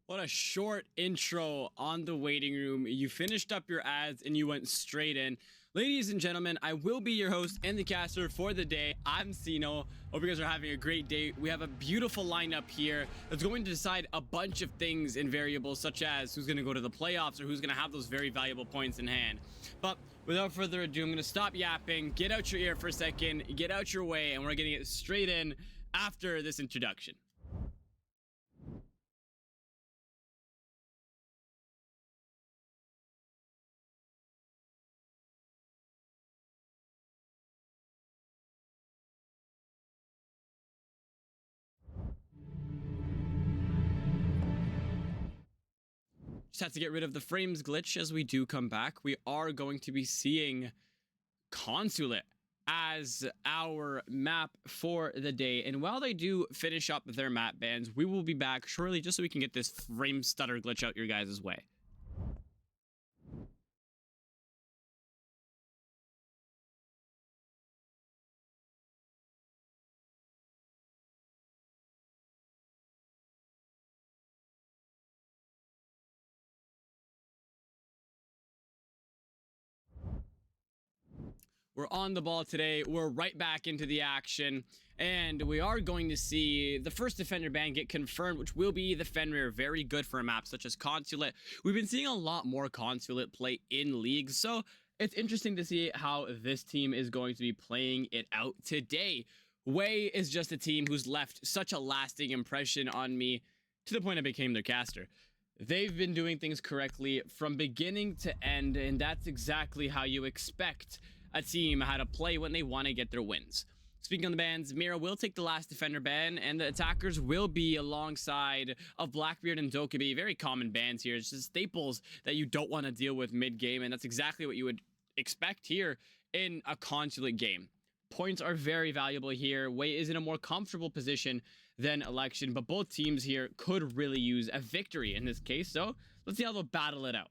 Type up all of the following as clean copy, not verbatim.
What a short intro on the waiting room. You finished up your ads and you went straight in. Ladies and gentlemen, I will be your host and the caster for the day. I'm Sino. Hope you guys are having a great day. We have a beautiful lineup here that's going to decide a bunch of things and variables, such as who's going to go to the playoffs or who's going to have those very valuable points in hand. But without further ado, I'm going to stop yapping, get out your ear for a second, get out your way, and we're going to get straight in after this introduction. Just have to get rid of the frames glitch as we do come back. We are going to be seeing Consulate as our map for the day. And while they do finish up their map bans, we will be back shortly just so we can get this frame stutter glitch out your guys' way. We're on the ball today. We're right back into the action, and we are going to see the first defender ban get confirmed, which will be the Fenrir. Very good for a map such as Consulate. We've been seeing a lot more Consulate play in leagues, so it's interesting to see how this team is going to be playing it out today. WEY is just a team who's left such a lasting impression on me to the point I became their caster. They've been doing things correctly from beginning to end, and that's exactly how you expect a team how to play when they want to get their wins. Speaking on the bans, Mira will take the last defender ban, and the attackers will be alongside of Blackbeard and Dokkaebi. Very common bans here. It's just staples that you don't want to deal with mid-game, and that's exactly what you would expect here in a Consulate game. Points are very valuable here. WEY is in a more comfortable position than Election, but both teams here could really use a victory in this case, so let's see how they'll battle it out.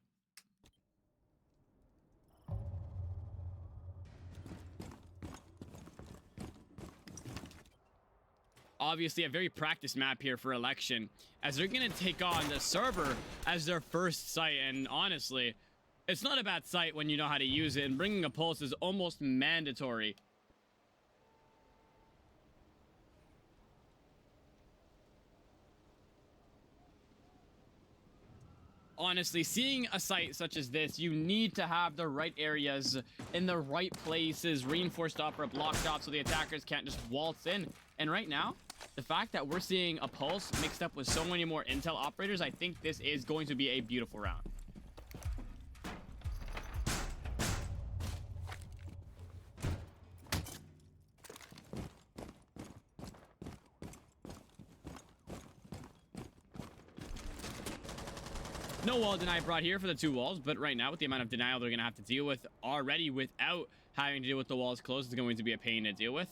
Obviously a very practiced map here for Election, as they're going to take on the server as their first site. And honestly, it's not a bad site when you know how to use it, and bringing a pulse is almost mandatory. Honestly, seeing a site such as this, you need to have the right areas in the right places, reinforced off or blocked off so the attackers can't just waltz in. And right now, the fact that we're seeing a pulse mixed up with so many more intel operators, I think this is going to be a beautiful round. No wall deny brought here for the two walls, but right now with the amount of denial they're going to have to deal with already without having to deal with the walls closed is going to be a pain to deal with.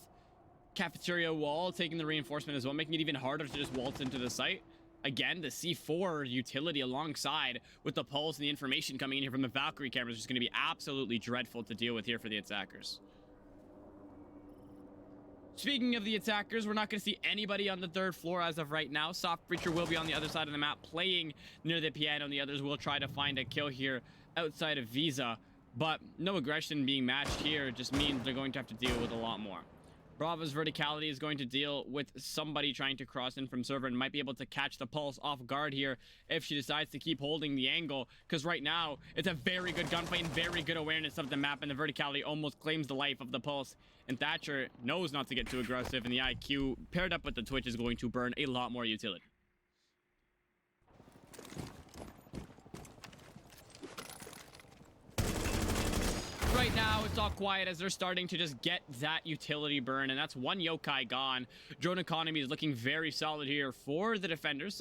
Cafeteria wall taking the reinforcement as well, making it even harder to just waltz into the site. Again, the C4 utility alongside with the pulse and the information coming in here from the Valkyrie cameras is just going to be absolutely dreadful to deal with here for the attackers. Speaking of the attackers, we're not going to see anybody on the third floor as of right now. Soft Preacher will be on the other side of the map playing near the piano, and the others will try to find a kill here outside of Visa. But no aggression being matched here just means they're going to have to deal with a lot more. Brava's verticality is going to deal with somebody trying to cross in from server and might be able to catch the pulse off guard here if she decides to keep holding the angle, because right now it's a very good gunfight and very good awareness of the map, and the verticality almost claims the life of the pulse, and Thatcher knows not to get too aggressive, and the IQ paired up with the Twitch is going to burn a lot more utility. Right now, it's all quiet as they're starting to just get that utility burn, and that's one yokai gone. Drone economy is looking very solid here for the defenders,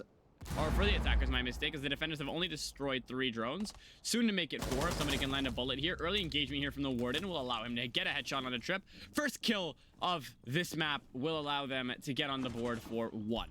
or for the attackers, my mistake, as the defenders have only destroyed 3 drones. Soon to make it 4. Somebody can land a bullet here. Early engagement here from the Warden will allow him to get a headshot on a trip. First kill of this map will allow them to get on the board for 1.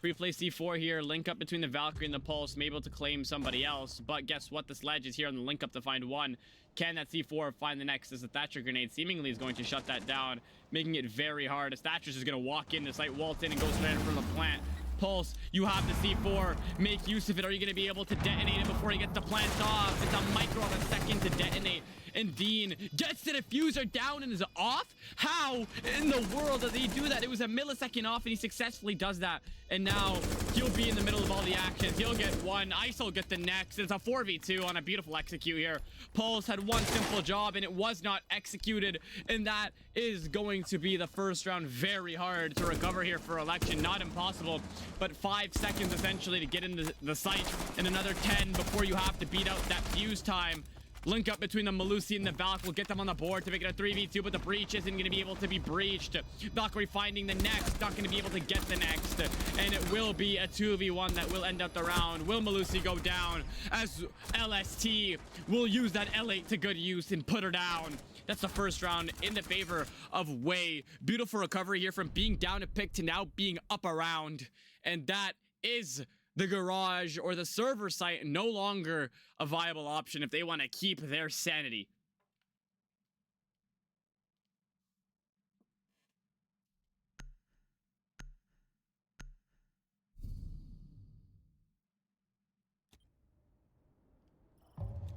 Free play C4 here, link up between the Valkyrie and the Pulse, may be able to claim somebody else, but guess what? The Sledge is here on the link up to find 1. Can that C4 find the next, as the Thatcher grenade seemingly is going to shut that down, making it very hard, as Thatcher's just going to walk in, the site waltz in and go straight in from the plant. Pulse You have the C4. Make use of it. Are you going to be able to detonate it before he gets the plant off? It's a micro of a second to detonate. And Dean gets the diffuser down and is off. How in the world does he do that? It was a millisecond off and he successfully does that. And now he'll be in the middle of all the actions. He'll get one. Ice will get the next. It's a 4v2 on a beautiful execute here. Pulse had one simple job and it was not executed. And that is going to be the first round. Very hard to recover here for Election. Not impossible, but 5 seconds essentially to get into the site, and another 10 before you have to beat out that fuse time. Link up between the Melusi and the Valk will get them on the board to make it a 3v2, but the breach isn't going to be able to be breached. Valkyrie finding the next, not going to be able to get the next, and it will be a 2v1 that will end up the round. Will Melusi go down as LST will use that L8 to good use and put her down? That's the first round in the favor of Way. Beautiful recovery here from being down a pick to now being up around, and that is the garage or the server site no longer a viable option if they want to keep their sanity.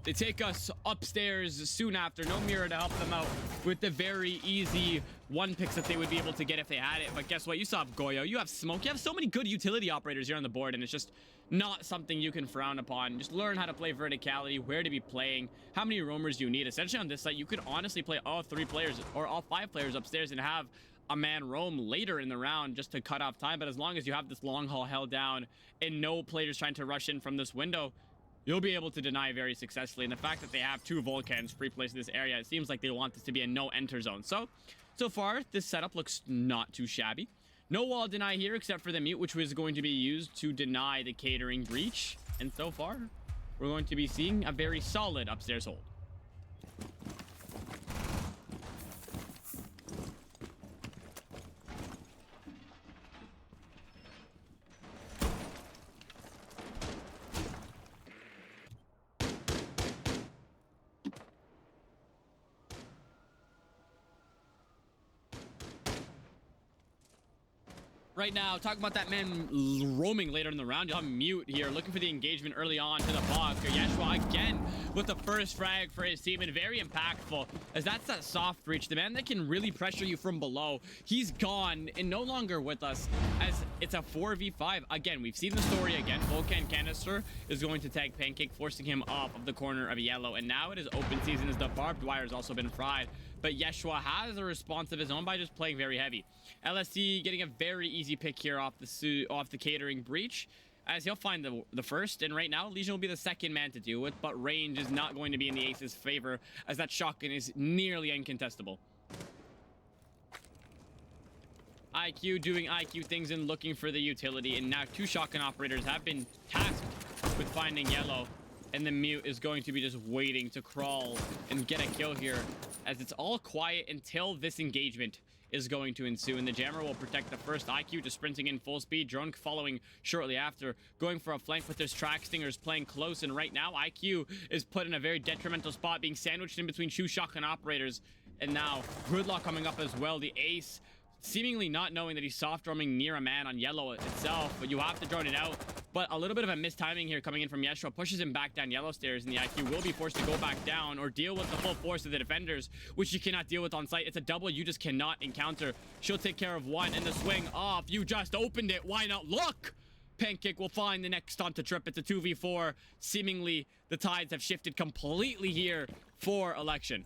They take us upstairs soon after. No mirror to help them out with the very easy one picks that they would be able to get if they had it. But guess what? You saw Goyo. You have Smoke. You have so many good utility operators here on the board, and it's just not something you can frown upon. Just learn how to play verticality, where to be playing, how many roamers you need. Essentially on this site, you could honestly play all 3 players or all 5 players upstairs and have a man roam later in the round just to cut off time. But as long as you have this long haul held down and no players trying to rush in from this window, you'll be able to deny very successfully. And the fact that they have 2 Vulcans pre-placed in this area, it seems like they want this to be a no enter zone. So far, this setup looks not too shabby. No wall deny here except for the mute, which was going to be used to deny the catering breach. And so far, we're going to be seeing a very solid upstairs hold. Right now, talking about that man roaming later in the round, you'll have mute here, looking for the engagement early on to the box. Yeshua again with the first frag for his team, and very impactful, as that's that soft breach. The man that can really pressure you from below, he's gone and no longer with us, as it's a 4v5. Again, we've seen the story again. Volcan Canister is going to tag Pancake, forcing him off of the corner of yellow, and now it is open season as the barbed wire has also been fried. But Yeshua has a response of his own by just playing very heavy. LST getting a very easy pick here off the catering breach, as he'll find the first. And right now, Legion will be the second man to deal with, but range is not going to be in the Ace's favor, as that shotgun is nearly incontestable. IQ doing IQ things and looking for the utility, and now 2 shotgun operators have been tasked with finding yellow. And the mute is going to be just waiting to crawl and get a kill here, as it's all quiet until this engagement is going to ensue. And the jammer will protect the first. IQ just sprinting in full speed. Drone following shortly after, going for a flank with his track stingers playing close. And right now, IQ is put in a very detrimental spot, being sandwiched in between 2 shotgun operators. And now Gridlock coming up as well. The Ace seemingly not knowing that he's soft roaming near a man on yellow itself, but you have to drone it out. But a little bit of a mistiming here coming in from Yeshua pushes him back down yellow stairs, and the IQ will be forced to go back down or deal with the full force of the defenders, which you cannot deal with on site. It's a double you just cannot encounter. She'll take care of one, and the swing off. You just opened it. Why not look? Pancake will find the next stunt to trip. It's a 2v4. Seemingly, the tides have shifted completely here for Election.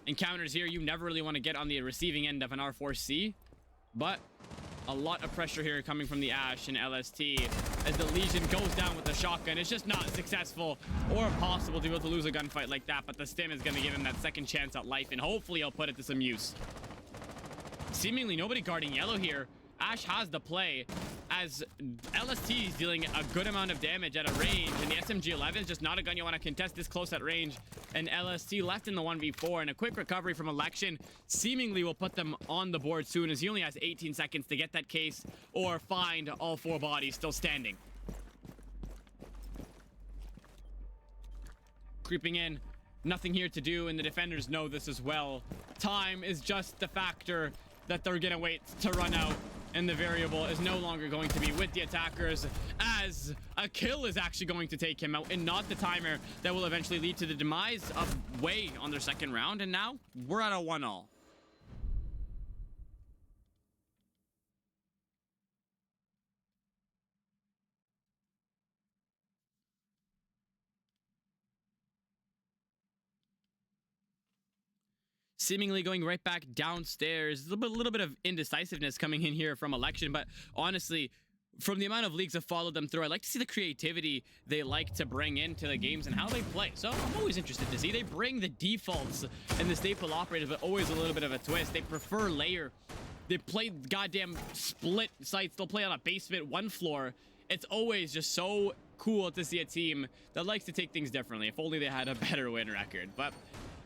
Encounters here, you never really want to get on the receiving end of an R4C, but a lot of pressure here coming from the Ash and LST as the Legion goes down with the shotgun. It's just not successful or possible to be able to lose a gunfight like that, but the stim is going to give him that second chance at life, and hopefully he'll put it to some use. Seemingly nobody guarding yellow here. Ash has the play, as LST is dealing a good amount of damage at a range, and the SMG-11 is just not a gun you want to contest this close at range. And LST left in the 1v4, and a quick recovery from Election seemingly will put them on the board soon, as he only has 18 seconds to get that case or find all 4 bodies still standing. Creeping in, nothing here to do, and the defenders know this as well. Time is just the factor that they're gonna wait to run out, and the variable is no longer going to be with the attackers, as a kill is actually going to take him out, and not the timer that will eventually lead to the demise of WEY on their second round. And now we're at a 1-all. Seemingly going right back downstairs. A little bit of indecisiveness coming in here from Election, but honestly, from the amount of leagues that followed them through, I like to see the creativity they like to bring into the games and how they play. So I'm always interested to see. They bring the defaults and the staple operators, but always a little bit of a twist. They prefer layer. They play goddamn split sites. They'll play on a basement, one floor. It's always just so cool to see a team that likes to take things differently. If only they had a better win record. But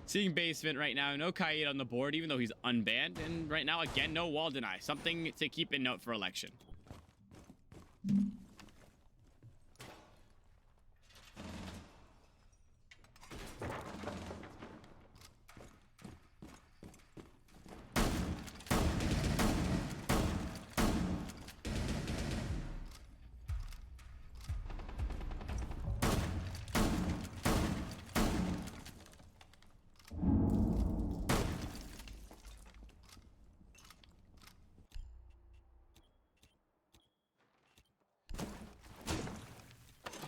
seeing basement right now, no Kaid on the board, even though he's unbanned. And right now, again, no wall deny. Something to keep in note for Election.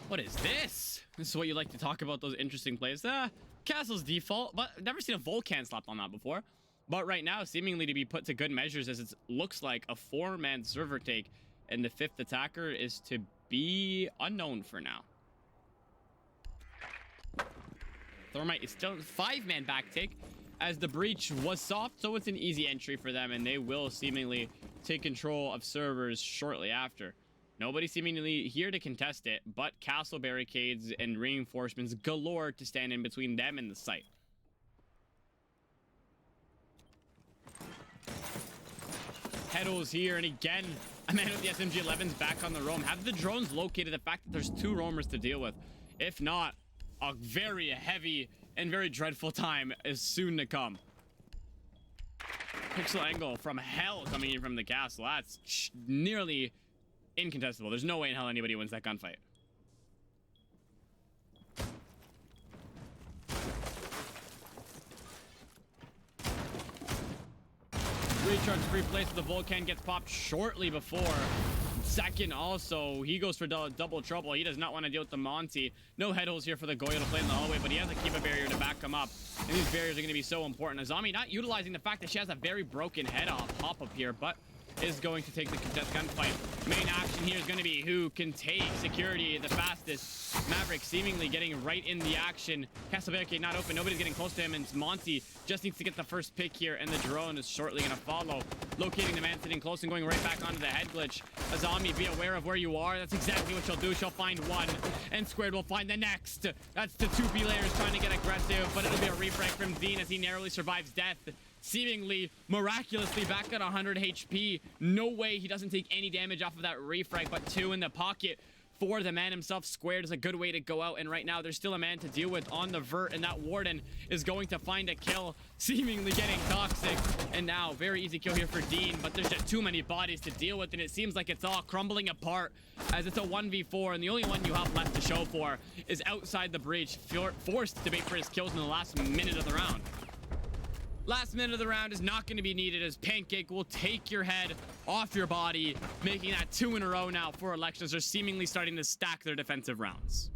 What is this? This is what you like to talk about, those interesting plays. Castle's default, but I've never seen a Volcan slapped on that before. But right now, seemingly to be put to good measures, as it looks like a 4-man server take, and the 5th attacker is to be unknown for now. Thermite is still 5-man back take, as the breach was soft, so it's an easy entry for them, and they will seemingly take control of servers shortly after. Nobody seemingly here to contest it, but castle barricades and reinforcements galore to stand in between them and the site. Heddles here, and again, a man with the SMG-11's back on the roam. Have the drones located the fact that there's 2 roamers to deal with? If not, a very heavy and very dreadful time is soon to come. Pixel angle from hell coming in from the castle. That's nearly incontestable. There's no way in hell anybody wins that gunfight. Recharge free place. The Volcan gets popped shortly before. Second also, he goes for double trouble. He does not want to deal with the Monty. No head holes here for the Goyo to play in the hallway, but he has a Kiva barrier to back him up. And these barriers are going to be so important. Azami not utilizing the fact that she has a very broken head off pop up here, but is going to take the contest gunfight. Main action here is going to be who can take security the fastest. Maverick seemingly getting right in the action. Castle barricade not open. Nobody's getting close to him, and Monty just needs to get the first pick here, and the drone is shortly going to follow. Locating the man sitting close and going right back onto the head glitch. Azami, be aware of where you are. That's exactly what she'll do. She'll find one, and Squared will find the next. That's the 2 B layers trying to get aggressive, but it'll be a refrag from Dean as he narrowly survives death. Seemingly, miraculously back at 100 HP. No way he doesn't take any damage off of that refrag, but 2 in the pocket for the man himself. Squared is a good way to go out, and right now there's still a man to deal with on the vert, and that Warden is going to find a kill, seemingly getting toxic. And now, very easy kill here for Dean, but there's just too many bodies to deal with, and it seems like it's all crumbling apart as it's a 1v4, and the only one you have left to show for is outside the breach, forced to wait for his kills in the last minute of the round. Last minute of the round is not going to be needed, as Pancake will take your head off your body, making that 2 in a row now for Elections. They're seemingly starting to stack their defensive rounds.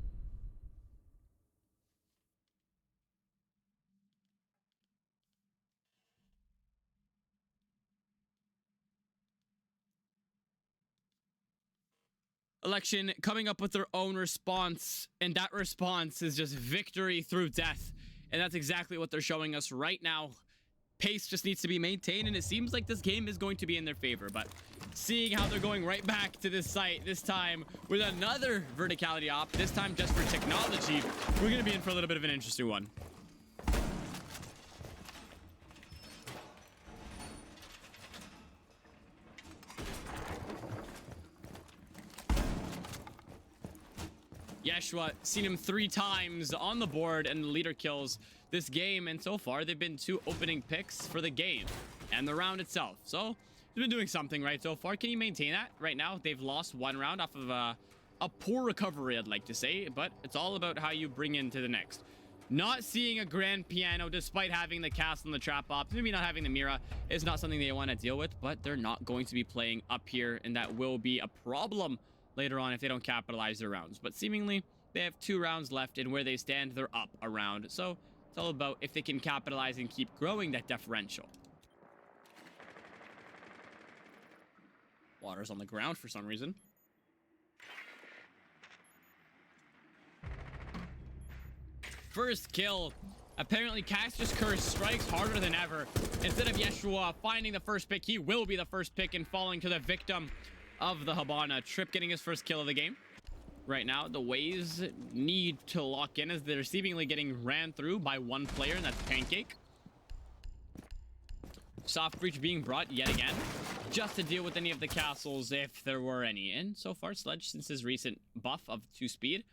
Election coming up with their own response, and that response is just victory through death. And that's exactly what they're showing us right now. Pace just needs to be maintained, and it seems like this game is going to be in their favor. But seeing how they're going right back to this site, this time with another verticality op, this time just for technology, we're going to be in for a little bit of an interesting one. Yeshua, seen him 3 times on the board, and the leader kills this game, and so far they've been 2 opening picks for the game. and the round itself. So he's been doing something right so far. Can he maintain that? Right now, they've lost one round off of a poor recovery, I'd like to say, but it's all about how you bring into the next. Not seeing a grand piano despite having the castle and the trap ops, maybe not having the Mira is not something they want to deal with, but they're not going to be playing up here, and that will be a problem later on if they don't capitalize their rounds. But seemingly they have 2 rounds left, and where they stand, they're up a round. So it's all about if they can capitalize and keep growing that differential. Water's on the ground for some reason. First kill. Apparently, Cassius Curse strikes harder than ever. Instead of Yeshua finding the first pick, he will be the first pick and falling to the victim of the Habana. Trip getting his first kill of the game. Right now, the Ways need to lock in as they're seemingly getting ran through by one player, and that's Pancake. Soft Breach being brought yet again, just to deal with any of the castles if there were any. And so far, Sledge, since his recent buff of 2 speed,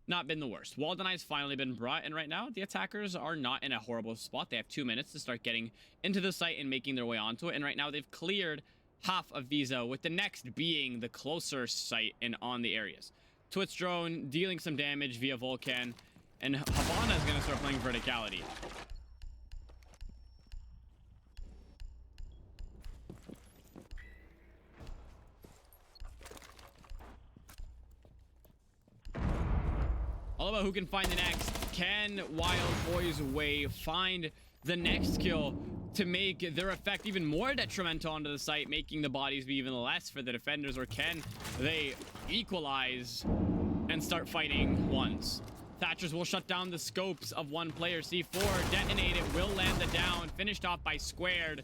not been the worst. Wall Deny's finally been brought, and right now, the attackers are not in a horrible spot. They have 2 minutes to start getting into the site and making their way onto it, and right now, they've cleared half of Visa, with the next being the closer site and on the areas. Twitch drone dealing some damage via Volcan, and Havana is going to start playing verticality. All about who can find the next. Can Wild Boys Way find the next kill to make their effect even more detrimental onto the site, making the bodies be even less for the defenders, or can they equalize and start fighting ones? Thatchers will shut down the scopes of one player. C4 detonate it, will land the down, finished off by Squared,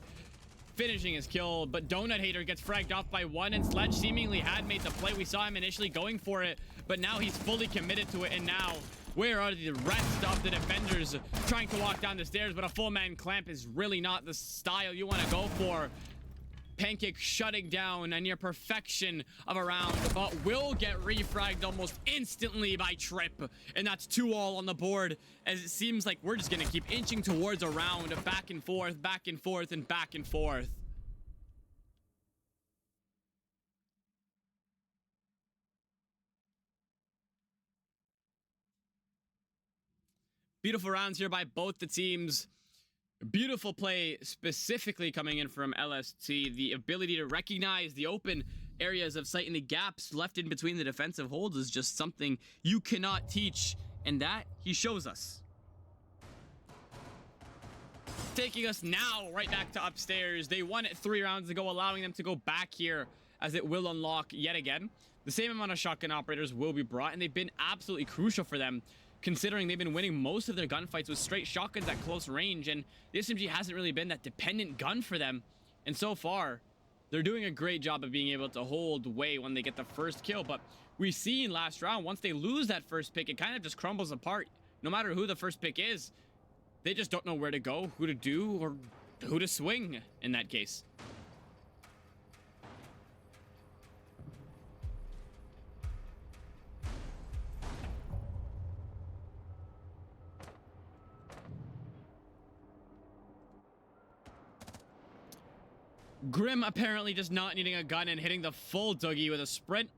finishing his kill, but Donut Hater gets fragged off by one, and Sledge seemingly had made the play. We saw him initially going for it, but now he's fully committed to it, and now where are the rest of the defenders trying to walk down the stairs? But a full man clamp is really not the style you want to go for. Pancake shutting down a near perfection of a round, but will get refragged almost instantly by Trip, and that's 2 all on the board, as it seems like we're just going to keep inching towards a round of back and forth, back and forth, and back and forth. Beautiful rounds here by both the teams. Beautiful play specifically coming in from LST. The ability to recognize the open areas of sight and the gaps left in between the defensive holds is just something you cannot teach, and that he shows us. Taking us now right back to upstairs. They won it 3 rounds ago, allowing them to go back here as it will unlock yet again. The same amount of shotgun operators will be brought, and they've been absolutely crucial for them, considering they've been winning most of their gunfights with straight shotguns at close range, and the SMG hasn't really been that dependent gun for them. And so far, they're doing a great job of being able to hold Way when they get the first kill. But we've seen last round, once they lose that first pick, it kind of just crumbles apart. No matter who the first pick is, they just don't know where to go, who to do, or who to swing in that case. Grim apparently just not needing a gun and hitting the full Dougie with a sprint.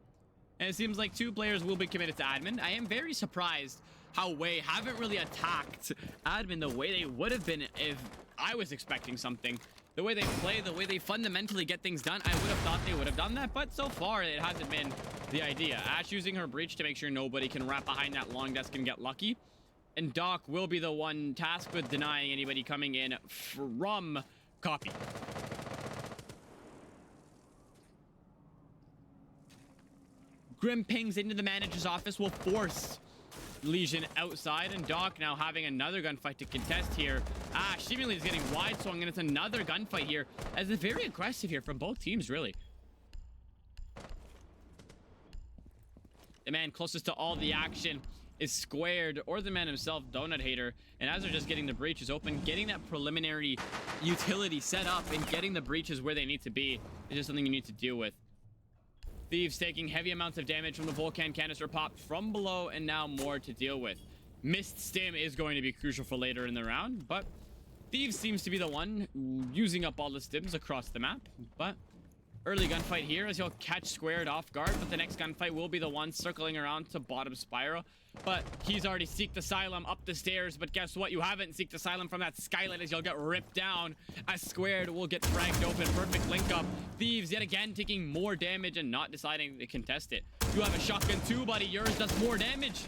And it seems like 2 players will be committed to admin. I am very surprised how Way haven't really attacked admin the way they would have been if I was expecting something. The way they play, the way they fundamentally get things done, I would have thought they would have done that, but so far it hasn't been the idea. Ash using her breach to make sure nobody can wrap behind that long desk and get lucky. And Doc will be the one tasked with denying anybody coming in from copy. Grim pings into the manager's office, will force Legion outside, and Doc now having another gunfight to contest here. Ash seemingly is getting wide swung, and it's another gunfight here, as it's very aggressive here from both teams, really. The man closest to all the action is Squared, or the man himself, Donut Hater, and as they're just getting the breaches open, getting that preliminary utility set up and getting the breaches where they need to be is just something you need to deal with. Thieves taking heavy amounts of damage from the Volcan canister pop from below, and now more to deal with. Missed stim is going to be crucial for later in the round, but Thieves seems to be the one using up all the stims across the map, but early gunfight here as he'll catch squared off guard, but the next gunfight will be the one circling around to bottom spiral. But he's already seeked asylum up the stairs, but guess what? You haven't seeked asylum from that skylight as you'll get ripped down as squared will get fragged open. Perfect link up. Thieves yet again taking more damage and not deciding to contest it. You have a shotgun too, buddy. Yours does more damage.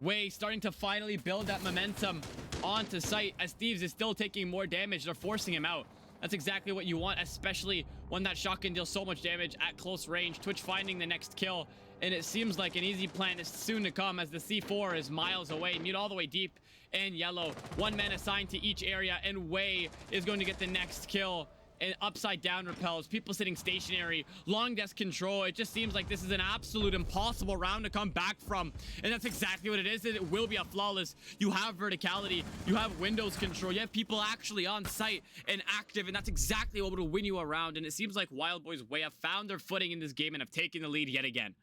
Way starting to finally build that momentum onto site as Thieves is still taking more damage. They're forcing him out. That's exactly what you want, especially when that shotgun deals so much damage at close range. Twitch finding the next kill, and it seems like an easy plan is soon to come as the C4 is miles away. Mute all the way deep and yellow. One man assigned to each area, and Way is going to get the next kill. And upside down repels, people sitting stationary, long desk control. It just seems like this is an absolute impossible round to come back from, and that's exactly what it is. It will be a flawless. You have verticality, you have windows control, you have people actually on site and active, and that's exactly what will win you around. And it seems like Wild Boys Way have found their footing in this game and have taken the lead yet again.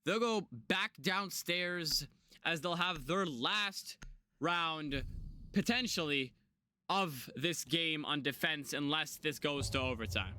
They'll go back downstairs as they'll have their last round, potentially, of this game on defense, unless this goes to overtime.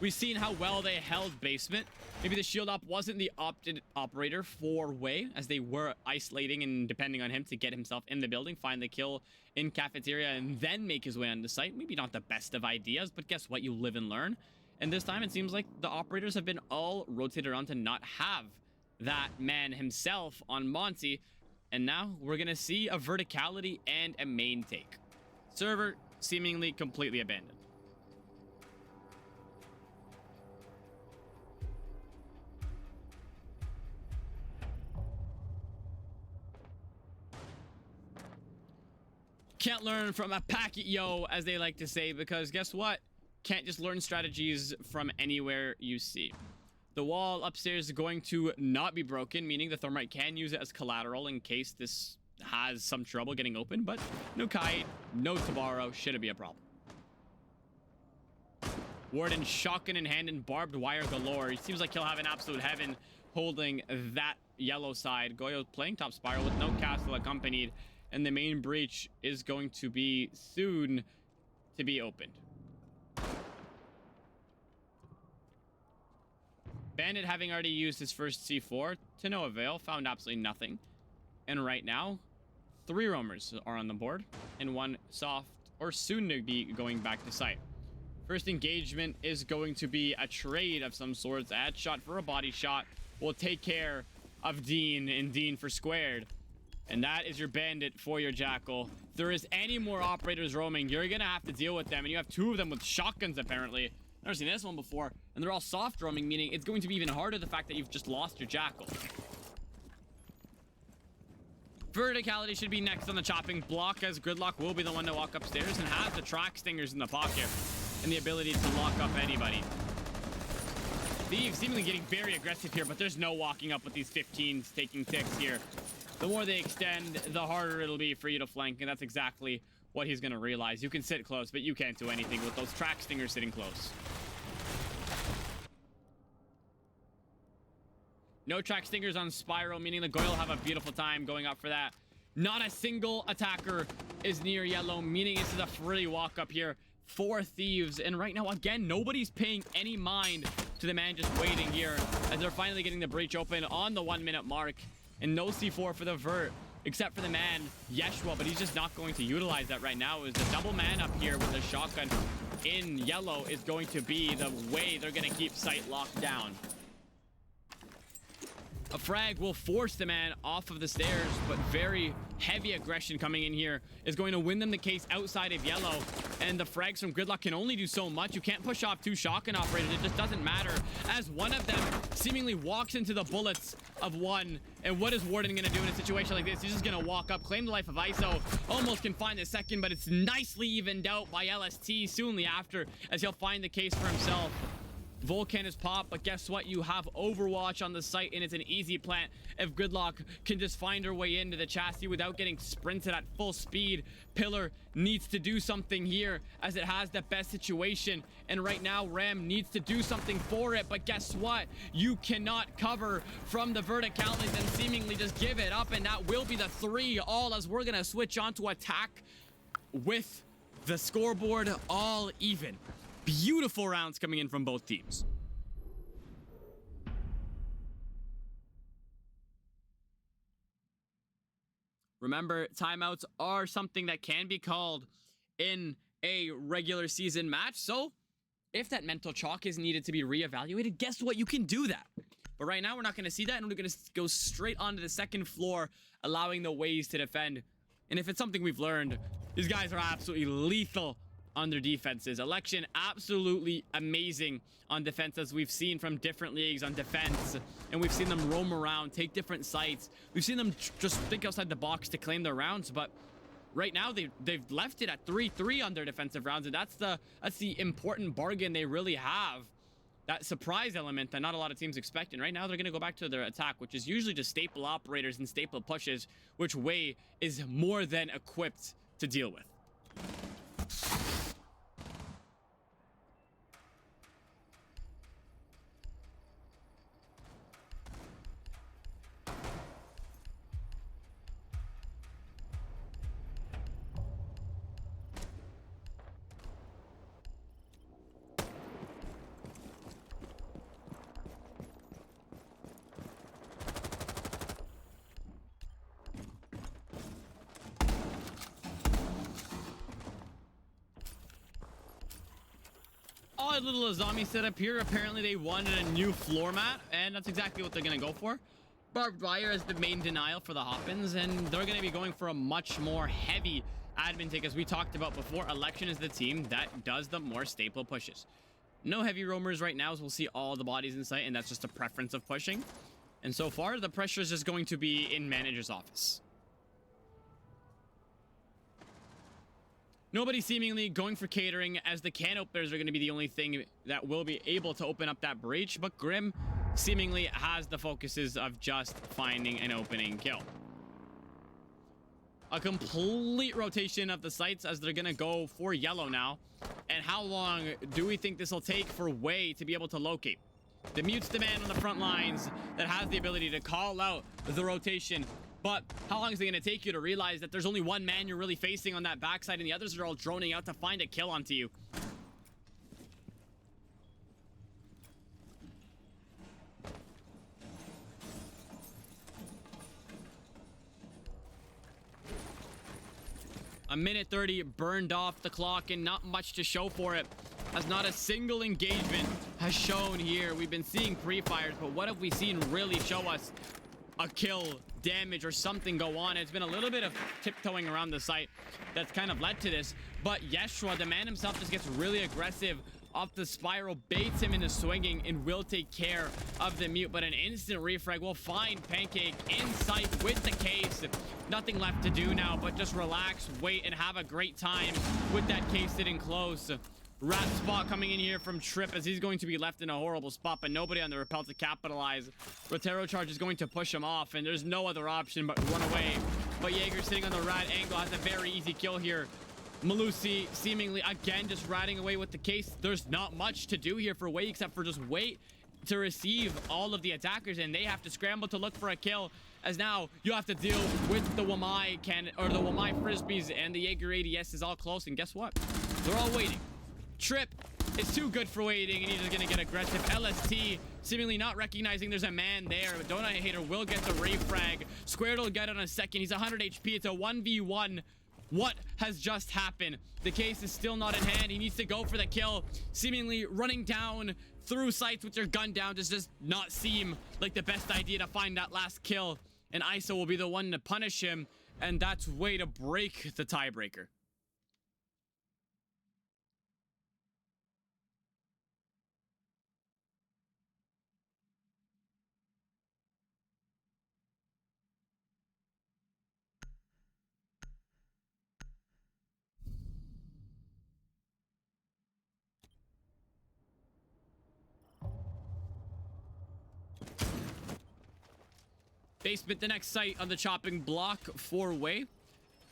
We've seen how well they held basement. Maybe the shield op wasn't the opted operator for Way, as they were isolating and depending on him to get himself in the building, find the kill in cafeteria, and then make his way on the site. Maybe not the best of ideas, but guess what? You live and learn. And this time it seems like the operators have been all rotated around to not have that man himself on Monty. And now we're going to see a verticality and a main take. Server seemingly completely abandoned. Can't learn from a packet, yo, as they like to say, because guess what? Can't just learn strategies from anywhere you see. The wall upstairs is going to not be broken, meaning the Thermite can use it as collateral in case this has some trouble getting open, but no kite, no Tabaro, shouldn't be a problem. Warden shotgun in hand and barbed wire galore. It seems like he'll have an absolute heaven holding that yellow side. Goyo playing top spiral with no castle accompanied. And the main breach is going to be soon to be opened. Bandit, having already used his first C4 to no avail, found absolutely nothing. And right now, 3 roamers are on the board, and 1 soft or soon to be going back to site. First engagement is going to be a trade of some sorts. A headshot for a body shot will take care of Dean, and Dean for squared. And that is your Bandit for your Jackal. If there is any more operators roaming, you're gonna have to deal with them. And you have 2 of them with shotguns, apparently. Never seen this one before. And they're all soft roaming, meaning it's going to be even harder, the fact that you've just lost your Jackal. Verticality should be next on the chopping block, as Gridlock will be the one to walk upstairs and have the track stingers in the pocket and the ability to lock up anybody. Thieves seemingly getting very aggressive here, but there's no walking up with these 15s taking ticks here. The more they extend, the harder it'll be for you to flank, and that's exactly what he's going to realize. You can sit close, but you can't do anything with those track stingers sitting close. No track stingers on Spiral, meaning the Goyle will have a beautiful time going up for that. Not a single attacker is near yellow, meaning this is a free walk up here for Thieves. And right now, again, nobody's paying any mind to the man just waiting here as they're finally getting the breach open on the 1-minute mark. And no C4 for the vert, except for the man, Yeshua, but he's just not going to utilize that right now, as the double man up here with the shotgun in yellow is going to be the way they're going to keep site locked down. A frag will force the man off of the stairs, but very heavy aggression coming in here is going to win them the case outside of yellow. And the frags from Gridlock can only do so much. You can't push off 2 shotgun operators. It just doesn't matter, as one of them seemingly walks into the bullets of one. And what is Warden going to do in a situation like this? He's just going to walk up, claim the life of ISO. Almost can find the second, but it's nicely evened out by LST soonly after, as he'll find the case for himself. Volcan is popped, but guess what? You have Overwatch on the site, and it's an easy plant. If Gridlock can just find her way into the chassis without getting sprinted at full speed, Pillar needs to do something here as it has the best situation. And right now, Ram needs to do something for it. But guess what? You cannot cover from the verticalities and seemingly just give it up. And that will be the 3-all as we're going to switch on to attack with the scoreboard all even. Beautiful rounds coming in from both teams. Remember, timeouts are something that can be called in a regular season match. So if that mental chalk is needed to be reevaluated, guess what? You can do that. But right now, we're not going to see that. And we're going to go straight onto the second floor, allowing the Ways to defend. And if it's something we've learned, these guys are absolutely lethal on their defenses. Election absolutely amazing on defense, as we've seen from different leagues on defense, and we've seen them roam around, take different sites. We've seen them just think outside the box to claim their rounds, but right now they've left it at 3-3 on their defensive rounds, and that's the important bargain they really have. That surprise element that not a lot of teams expect. And right now they're going to go back to their attack, which is usually just staple operators and staple pushes, which Way is more than equipped to deal with. Odd little zombie setup here. Apparently they wanted a new floor mat, and that's exactly what they're going to go for. Barbed wire as the main denial for the Hop-ins, and they're going to be going for a much more heavy admin take. As we talked about before, Election is the team that does the more staple pushes. No heavy roamers right now, as we'll see all the bodies in sight, and that's just a preference of pushing. And so far, the pressure is just going to be in manager's office. Nobody seemingly going for catering, as the can openers are going to be the only thing that will be able to open up that breach. But Grim seemingly has the focuses of just finding an opening kill. A complete rotation of the sites as they're going to go for yellow now. And how long do we think this will take for Way to be able to locate? The Mute's the man on the front lines that has the ability to call out the rotation. But how long is it going to take you to realize that there's only one man you're really facing on that backside, and the others are all droning out to find a kill onto you? A minute 30 burned off the clock, and not much to show for it, as not a single engagement has shown here. We've been seeing pre-fires, but what have we seen really show us a kill, damage, or something go on? It's been a little bit of tiptoeing around the site that's kind of led to this. But Yeshua, the man himself, just gets really aggressive off the spiral, baits him into swinging, and will take care of the Mute. But an instant refrag will find Pancake in sight with the case. Nothing left to do now but just relax, wait, and have a great time with that case sitting close. Rat spot coming in here from Trip, as he's going to be left in a horrible spot, but nobody on the rappel to capitalize. Rotero charge is going to push him off, and there's no other option but run away. But Jaeger sitting on the rat angle has a very easy kill here. Malusi seemingly again just ratting away with the case. There's not much to do here for Way except for just wait to receive all of the attackers, and they have to scramble to look for a kill, as now you have to deal with the Wamai the Wamai frisbees, and the Jaeger ADS is all close. And guess what? They're all waiting. Trip is too good for waiting, and he's just gonna get aggressive. LST seemingly not recognizing there's a man there, but Donut Hater will get the refrag. Squared will get it on a second. He's 100 HP. It's a 1v1. What has just happened? The case is still not in hand. He needs to go for the kill. Seemingly running down through sites with your gun down does just not seem like the best idea to find that last kill. And ISO will be the one to punish him, and that's Way to break the tiebreaker. Basement, the next site on the chopping block for WEY.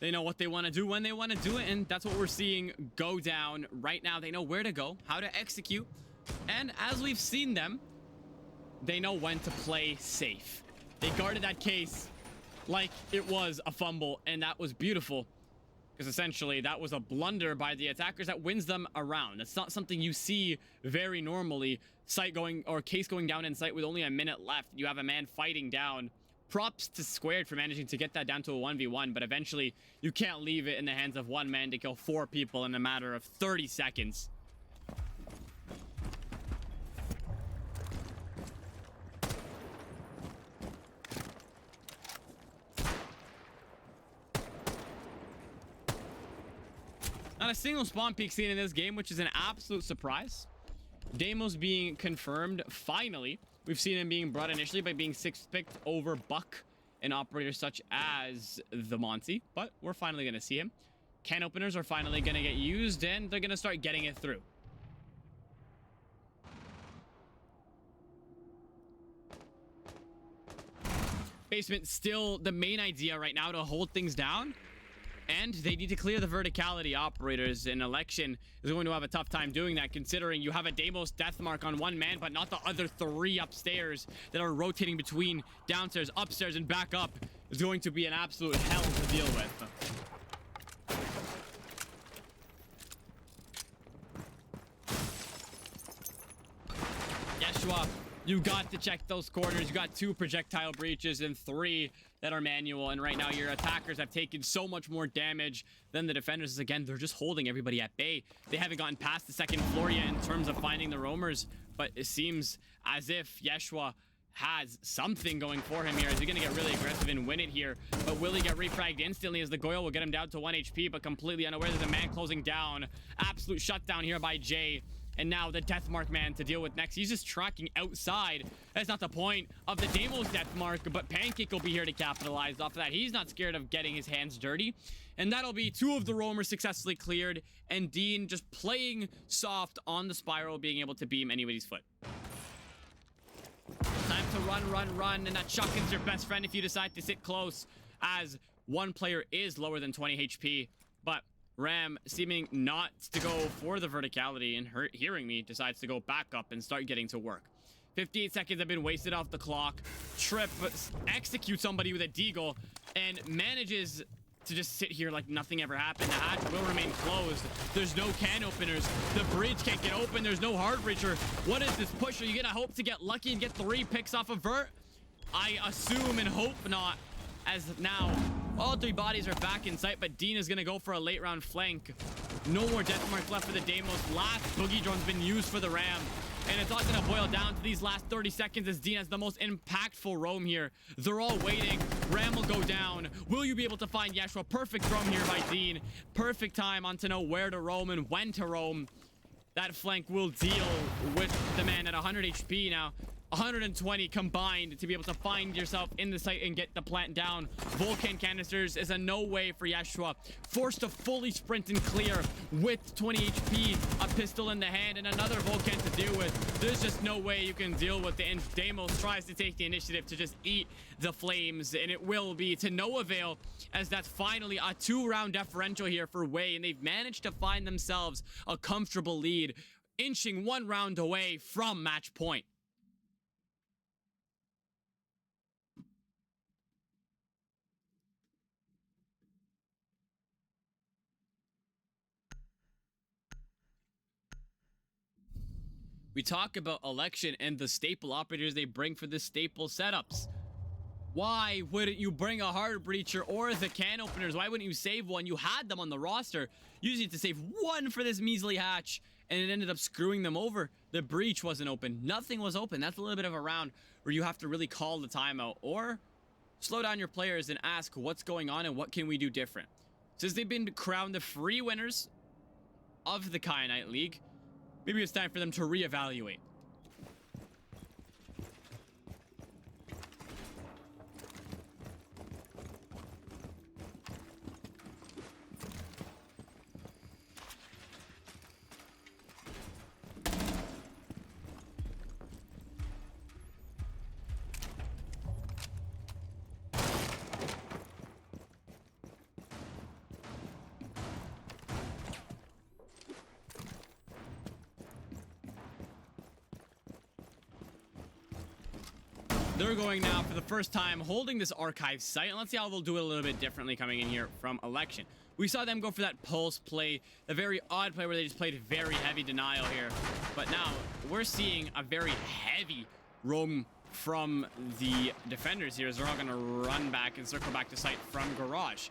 They know what they want to do when they want to do it, and that's what we're seeing go down right now. They know where to go, how to execute, and as we've seen them, they know when to play safe. They guarded that case like it was a fumble, and that was beautiful, because essentially that was a blunder by the attackers that wins them a round. That's not something you see very normally. Site going, or case going down in sight with only a minute left. You have a man fighting down. Props to Squared for managing to get that down to a 1v1, but eventually you can't leave it in the hands of one man to kill 4 people in a matter of 30 seconds. Not a single spawn peek seen in this game, which is an absolute surprise. Deimos being confirmed, finally. We've seen him being brought initially by being 6th picked over Buck and operators such as the Monty, but we're finally going to see him. Can openers are finally going to get used, and they're going to start getting it through. Basement still the main idea right now to hold things down. And they need to clear the verticality. Operators in election is going to have a tough time doing that, considering you have a Deimos death mark on one man, but not the other 3 upstairs that are rotating between downstairs, upstairs, and back up. Is going to be an absolute hell to deal with. Yeshua, you got to check those corners. You got 2 projectile breaches and 3 that are manual, and right now your attackers have taken so much more damage than the defenders. Again, they're just holding everybody at bay. They haven't gotten past the 2nd floor yet in terms of finding the roamers, but it seems as if Yeshua has something going for him here. Is he gonna get really aggressive and win it here? But will he get refragged instantly, as the Goyle will get him down to 1 HP, but completely unaware there's a man closing down. Absolute shutdown here by Jay. And now the Deathmark man to deal with next. He's just tracking outside. That's not the point of the Deimos Deathmark, but Pancake will be here to capitalize off of that. He's not scared of getting his hands dirty. And that'll be 2 of the roamers successfully cleared. And Dean just playing soft on the spiral, being able to beam anybody's foot. Time to run. And that shotgun's your best friend if you decide to sit close, as one player is lower than 20 HP. But Ram, seeming not to go for the verticality and hearing me, decides to go back up and start getting to work. 58 seconds have been wasted off the clock. Trip executes somebody with a deagle and manages to just sit here like nothing ever happened. The hatch will remain closed. There's no can openers. The bridge can't get open. There's no hard breacher. What is this push? Are you gonna hope to get lucky and get 3 picks off of Vert? I assume and hope not, as now all 3 bodies are back in sight, but Dean is going to go for a late round flank. No more death marks left for the Deimos. Last boogie drone's been used for the Ram, and it's all going to boil down to these last 30 seconds as Dean has the most impactful roam here. They're all waiting. Ram will go down. Will you be able to find Yeshua? Perfect roam here by Dean. Perfect time on to know where to roam and when to roam. That flank will deal with the man at 100 HP now. 120 combined to be able to find yourself in the site and get the plant down. Volcan canisters is a no way for Yeshua. Forced to fully sprint and clear with 20 HP, a pistol in the hand, and another Volcan to deal with. There's just no way you can deal with it, and Deimos tries to take the initiative to just eat the flames, and it will be to no avail, as that's finally a 2-round differential here for WEY, and they've managed to find themselves a comfortable lead, inching 1 round away from match point. We talk about election and the staple operators they bring for the staple setups. Why wouldn't you bring a hard breacher or the can openers? Why wouldn't you save one? You had them on the roster. You just need to save 1 for this measly hatch, and it ended up screwing them over. The breach wasn't open. Nothing was open. That's a little bit of a round where you have to really call the timeout or slow down your players and ask what's going on and what can we do different. Since they've been crowned the free winners of the Kyanite League, maybe it's time for them to reevaluate. They're going now for the first time holding this archive site, and let's see how they'll do it a little bit differently coming in here from Election. We saw them go for that pulse play, a very odd play where they just played very heavy denial here, but now we're seeing a very heavy roam from the defenders here as they're all going to run back and circle back to site from Garage.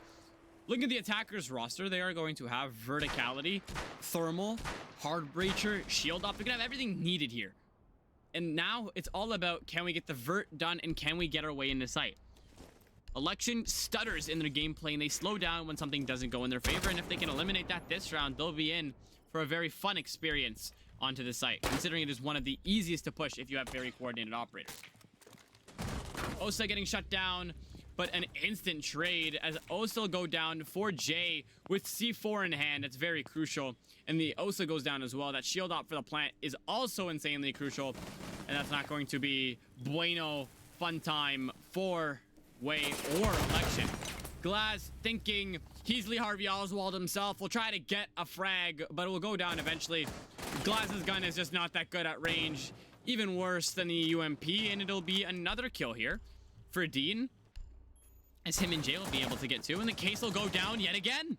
Looking at the attackers roster, they are going to have verticality, thermal, hard breacher, shield up. They're going to have everything needed here. And now it's all about, can we get the vert done and can we get our way into sight? Election stutters in their gameplay and they slow down when something doesn't go in their favor. And if they can eliminate that this round, they'll be in for a very fun experience onto the site, considering it is one of the easiest to push if you have very coordinated operators. Osa getting shut down, but an instant trade as Osa go down for Jay with C4 in hand. It's very crucial. And the Osa goes down as well. That shield op for the plant is also insanely crucial. And that's not going to be bueno fun time for Way or Election. Glaz thinking he's Lee Harvey Oswald himself. Will try to get a frag, but it will go down eventually. Glaz's gun is just not that good at range. Even worse than the UMP, and it'll be another kill here for Dean, as him and Jay will be able to get to, and the case will go down yet again.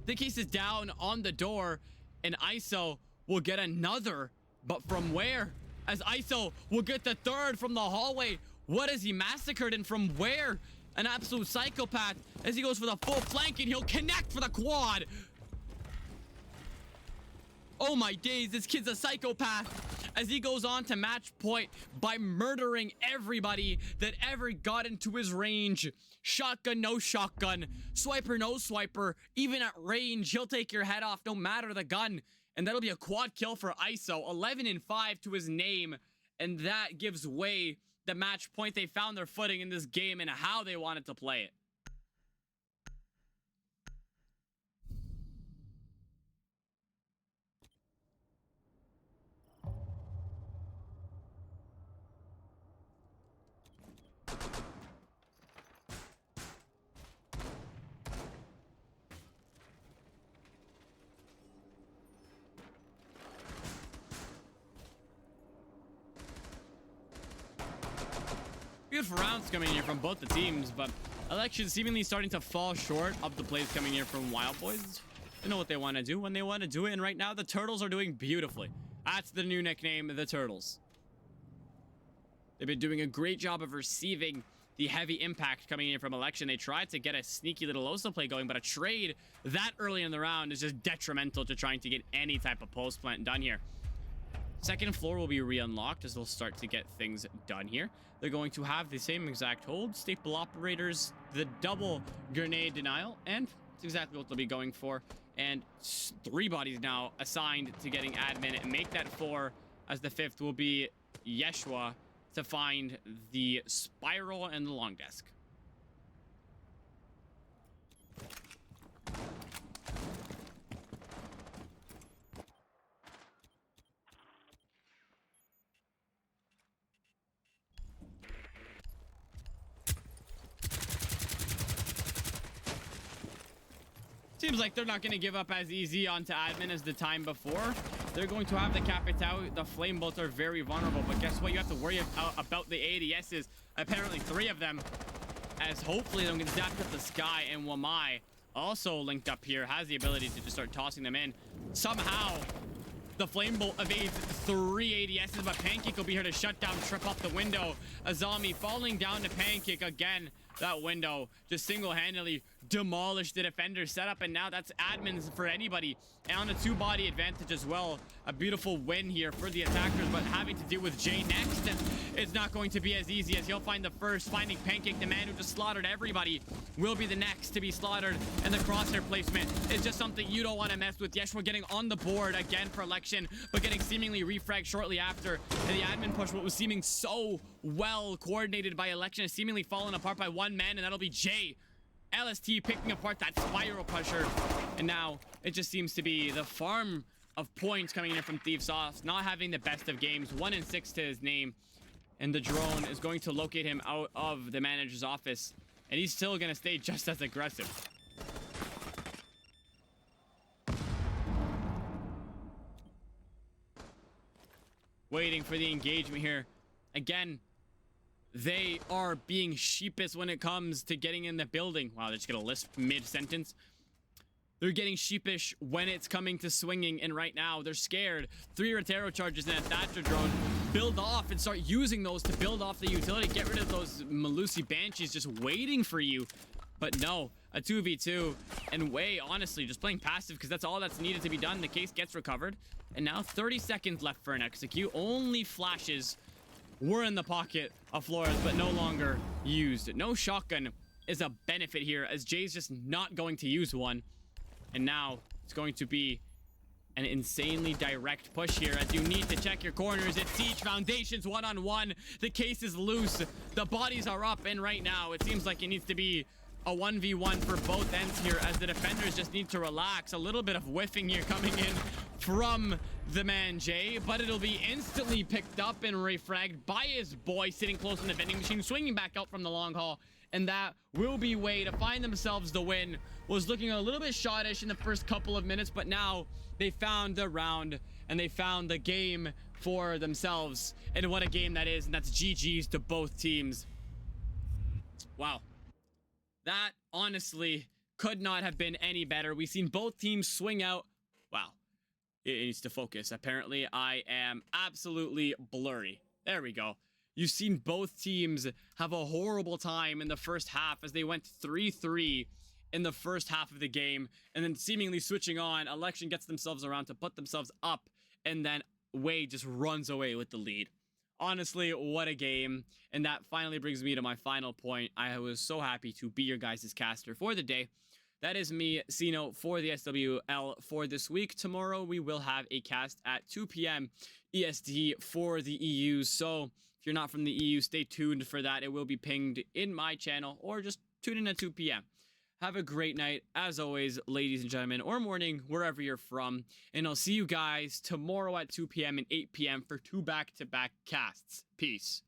The case is down on the door, and ISO will get another, but from where? As ISO will get the third from the hallway. What is he massacred and from where? An absolute psychopath as he goes for the full flank, and he'll connect for the quad. Oh my days, this kid's a psychopath as he goes on to match point by murdering everybody that ever got into his range. Shotgun, no shotgun. Swiper, no swiper. Even at range, he'll take your head off no matter the gun. And that'll be a quad kill for ISO. 11-5 to his name. And that gives Way the match point. They found their footing in this game and how they wanted to play it. Beautiful rounds coming here from both the teams, but Election seemingly starting to fall short of the plays coming here from Wild Boys. They know what they want to do when they want to do it, and right now the Turtles are doing beautifully. That's the new nickname, the Turtles. They've been doing a great job of receiving the heavy impact coming in from Election. They tried to get a sneaky little Osa play going, but a trade that early in the round is just detrimental to trying to get any type of post plant done here. Second floor will be re-unlocked as they'll start to get things done here. They're going to have the same exact hold, staple operators, the double grenade denial, and it's exactly what they'll be going for. And 3 bodies now assigned to getting admin and make that 4, as the 5th will be Yeshua to find the spiral and the long desk. Seems like they're not going to give up as easy onto admin as the time before. They're going to have the Capitao. The flame bolts are very vulnerable, but guess what? You have to worry about the ADSs. Apparently 3 of them, as hopefully they'll get zapped up the sky. And Wamai, also linked up here, has the ability to just start tossing them in. Somehow, the flame bolt evades 3 ADSs, but Pancake will be here to shut down, trip up the window. Azami falling down to Pancake again. That window just single-handedly demolished the defender setup, and now that's admins for anybody. And on a 2-body advantage as well. A beautiful win here for the attackers, but having to deal with Jay next, and it's not going to be as easy as he'll find the first. Finding Pancake, the man who just slaughtered everybody, will be the next to be slaughtered, and the crosshair placement is just something you don't want to mess with. Yeshua getting on the board again for Election, but getting seemingly refragged shortly after. And the admin push, what was seeming so well coordinated by Election, is seemingly fallen apart by 1 man, and that'll be Jay. LST picking apart that spiral pusher, and now it just seems to be the farm of points coming in from Thief Sauce, not having the best of games. 1-6 to his name, and the drone is going to locate him out of the manager's office, and he's still going to stay just as aggressive. Waiting for the engagement here. Again, they are being sheepish when it comes to getting in the building. Wow, they're just gonna lisp mid-sentence. They're getting sheepish when it's coming to swinging, and right now they're scared. 3 Rotero charges and a Thatcher drone. Build off and start using those to build off the utility. Get rid of those Malusi Banshees just waiting for you. But no, a 2v2. And Way, honestly, just playing passive because that's all that's needed to be done. The case gets recovered. And now 30 seconds left for an execute. Only flashes were in the pocket of Flores, but no longer used. No shotgun is a benefit here, as Jay's just not going to use one. And now it's going to be an insanely direct push here, as you need to check your corners. It's Siege Foundations one-on-one. The case is loose. The bodies are up, and right now it seems like it needs to be a 1v1 for both ends here, as the defenders just need to relax. A little bit of whiffing here coming in from the man Jay, but it'll be instantly picked up and refragged by his boy sitting close in the vending machine, swinging back out from the long haul. And that will be Way to find themselves the win. Was looking a little bit shottish in the first couple of minutes, but now they found the round and they found the game for themselves. And what a game that is, and that's GG's to both teams. Wow. That honestly could not have been any better. We've seen both teams swing out. Wow. It needs to focus. Apparently, I am absolutely blurry. There we go. You've seen both teams have a horrible time in the first half, as they went 3-3 in the first half of the game, and then seemingly switching on, Election gets themselves around to put themselves up, and then Way just runs away with the lead. Honestly, what a game. And that finally brings me to my final point. I was so happy to be your guys' caster for the day. That is me, Sino, for the SWL for this week. Tomorrow, we will have a cast at 2 p.m. EST for the EU. So if you're not from the EU, stay tuned for that. It will be pinged in my channel, or just tune in at 2 p.m. Have a great night, as always, ladies and gentlemen, or morning, wherever you're from. And I'll see you guys tomorrow at 2 p.m. and 8 p.m. for 2 back-to-back casts. Peace.